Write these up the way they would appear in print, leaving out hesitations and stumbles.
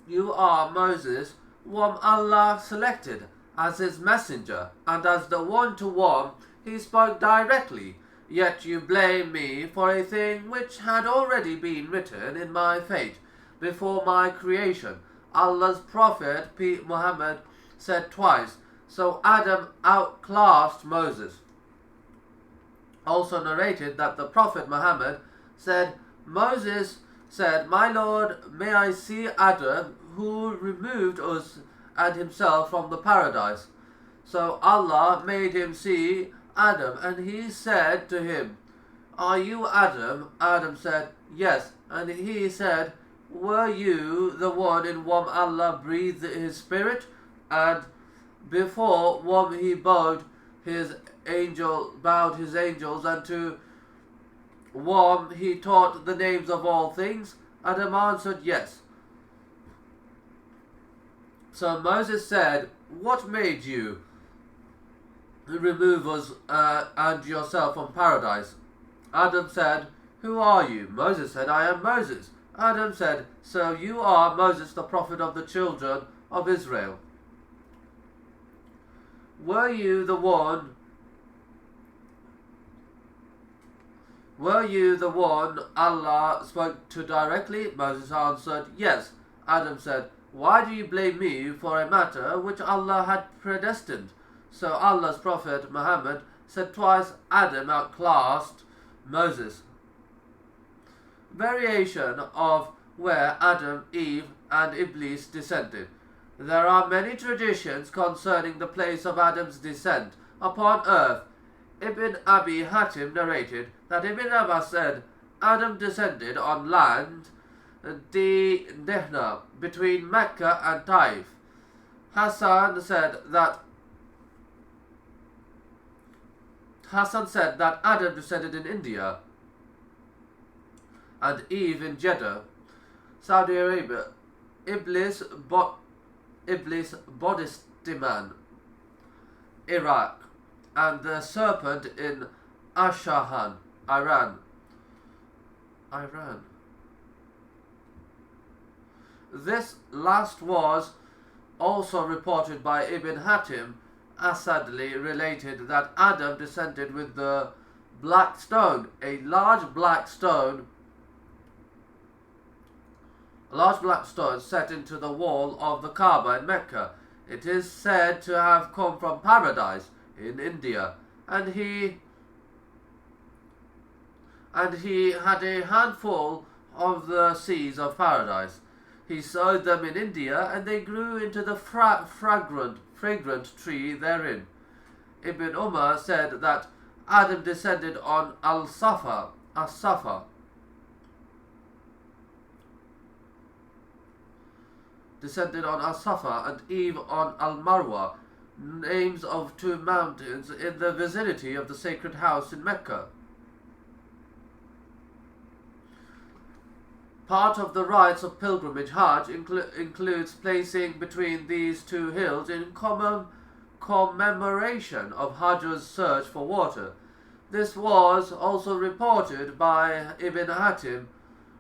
You are Moses, whom Allah selected as his messenger, and as the one to whom he spoke directly. Yet you blame me for a thing which had already been written in my fate before my creation. Allah's Prophet Muhammad said twice, so Adam outclassed Moses. Also narrated that the Prophet Muhammad said, Moses said, My Lord, may I see Adam, who removed us and himself from the paradise. So Allah made him see Adam, and he said to him, Are you Adam? Adam said, Yes. And he said, Were you the one in whom Allah breathed his spirit, and before whom he bowed his angels, and to whom he taught the names of all things? Adam answered, Yes. So Moses said, What made you remove us and yourself from paradise? Adam said, Who are you? Moses said, I am Moses. Adam said, So you are Moses, the prophet of the children of Israel. Were you the one Allah spoke to directly? Moses answered, Yes. Adam said, Why do you blame me for a matter which Allah had predestined? So Allah's Prophet Muhammad said twice, Adam outclassed Moses. Variation of where Adam, Eve, and Iblis descended. There are many traditions concerning the place of Adam's descent upon earth. Ibn Abi Hatim narrated that Ibn Abbas said, Adam descended on land Dihna between Mecca and Taif. Hassan said that Adam descended in India and Eve in Jeddah, Saudi Arabia. Iblis Bodhistiman, Iraq, and the serpent in Ashahan, Iran. This last was also reported by Ibn Hatim. Asadli related that Adam descended with the black stone, a large black stone set into the wall of the Kaaba in Mecca. It is said to have come from paradise in India, and he had a handful of the seeds of paradise. He sowed them in India, and they grew into the fragrant tree therein. Ibn Umar said that Adam descended on As-Safa, and Eve on Al-Marwa, names of two mountains in the vicinity of the sacred house in Mecca. Part of the rites of pilgrimage Hajj includes placing between these two hills in commemoration of Hajj's search for water. This was also reported by Ibn Hatim,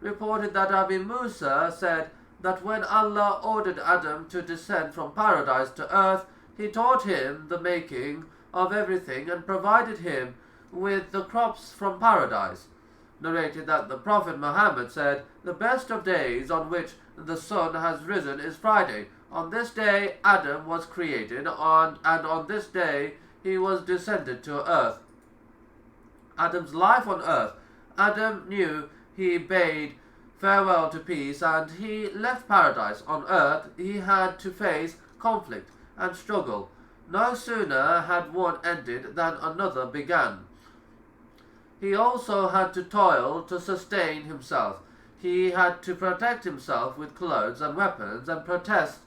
reported that Abi Musa said that when Allah ordered Adam to descend from paradise to earth, he taught him the making of everything and provided him with the crops from paradise. Narrated that the Prophet Muhammad said, The best of days on which the sun has risen is Friday. On this day Adam was created, and on this day he was descended to earth. Adam's life on earth. Adam knew he bade farewell to peace, and he left paradise. On earth he had to face conflict and struggle. No sooner had one ended than another began. He also had to toil to sustain himself. He had to protect himself with clothes and weapons, and protect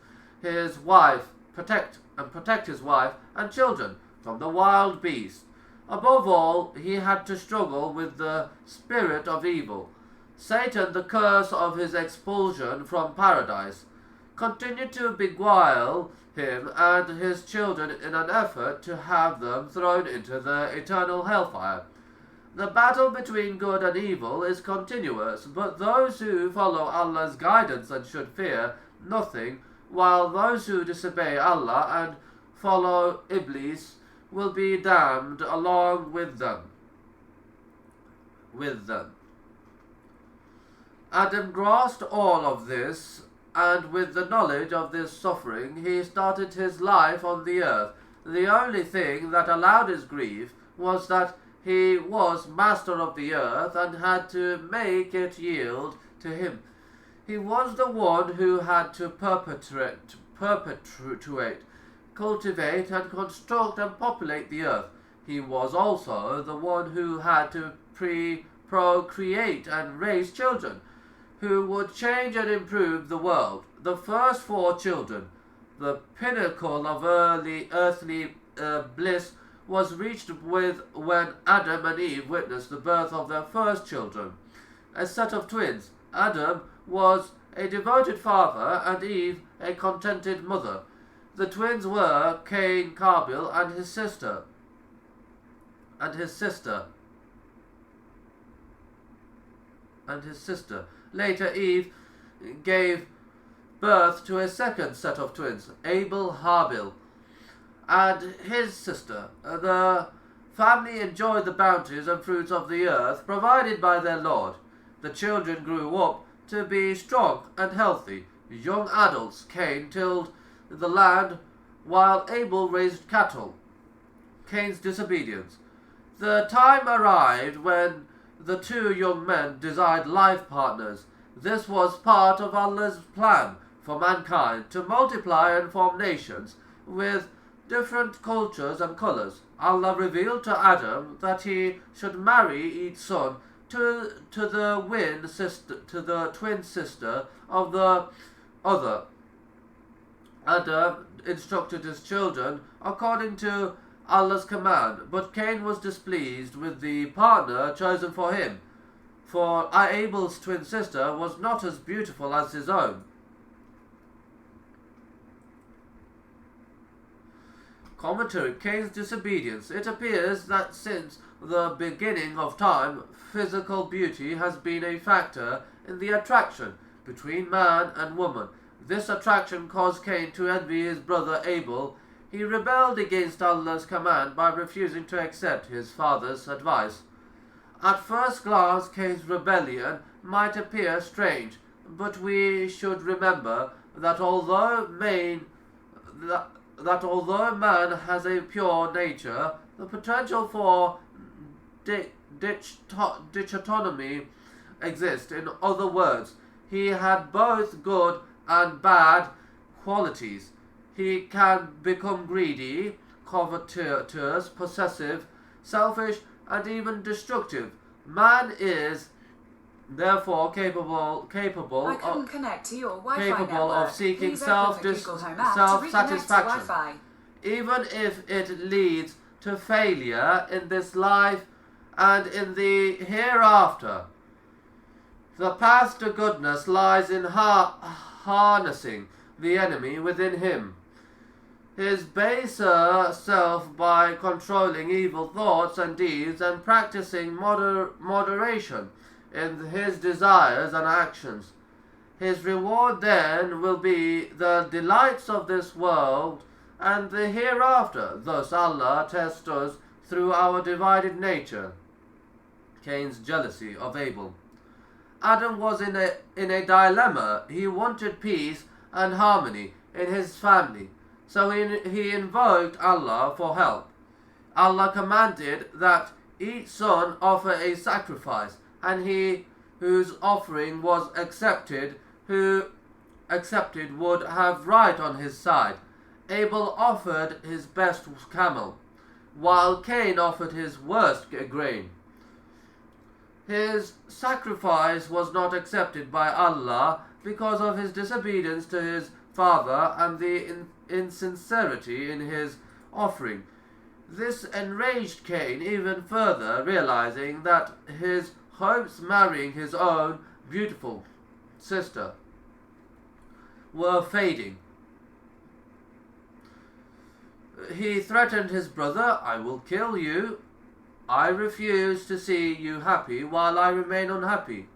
his wife and children from the wild beasts. Above all, he had to struggle with the spirit of evil. Satan, the curse of his expulsion from paradise, continued to beguile him and his children in an effort to have them thrown into the eternal hellfire. The battle between good and evil is continuous, but those who follow Allah's guidance and should fear nothing, while those who disobey Allah and follow Iblis will be damned along with them. Adam grasped all of this, and with the knowledge of this suffering, he started his life on the earth. The only thing that allowed his grief was that he was master of the earth and had to make it yield to him. He was the one who had to perpetuate, cultivate and construct and populate the earth. He was also the one who had to procreate and raise children, who would change and improve the world. The first 4 children, the pinnacle of earthly bliss, was reached with when Adam and Eve witnessed the birth of their first children, a set of twins. Adam was a devoted father and Eve a contented mother. The twins were Cain, Kabil, and his sister. Later, Eve gave birth to a second set of twins, Abel, Habil, and his sister. The family enjoyed the bounties and fruits of the earth provided by their Lord. The children grew up to be strong and healthy. Young adults, Cain tilled the land while Abel raised cattle. Cain's disobedience. The time arrived when the 2 young men desired life partners. This was part of Allah's plan for mankind to multiply and form nations with different cultures and colors. Allah revealed to Adam that he should marry each son to the twin sister of the other. Adam instructed his children according to Allah's command, but Cain was displeased with the partner chosen for him, for Abel's twin sister was not as beautiful as his own. Commentary: Cain's disobedience. It appears that since the beginning of time, physical beauty has been a factor in the attraction between man and woman. This attraction caused Cain to envy his brother Abel. He rebelled against Allah's command by refusing to accept his father's advice. At first glance, Cain's rebellion might appear strange, but we should remember that although man has a pure nature, the potential for dichotomy exists. In other words, he had both good and bad qualities. He can become greedy, covetous, possessive, selfish, and even destructive. Man is therefore capable of seeking self-satisfaction, even if it leads to failure in this life and in the hereafter. The path to goodness lies in harnessing the enemy within him, his baser self, by controlling evil thoughts and deeds and practicing moderation in his desires and actions. His reward then will be the delights of this world and the hereafter. Thus Allah tests us through our divided nature. Cain's jealousy of Abel. Adam was in a dilemma. He wanted peace and harmony in his family, so he invoked Allah for help. Allah commanded that each son offer a sacrifice, and he whose offering was accepted would have right on his side. Abel offered his best camel, while Cain offered his worst grain. His sacrifice was not accepted by Allah because of his disobedience to his father and the insincerity in his offering. This enraged Cain even further, realizing that his hopes marrying his own beautiful sister were fading. He threatened his brother, "I will kill you. I refuse to see you happy while I remain unhappy."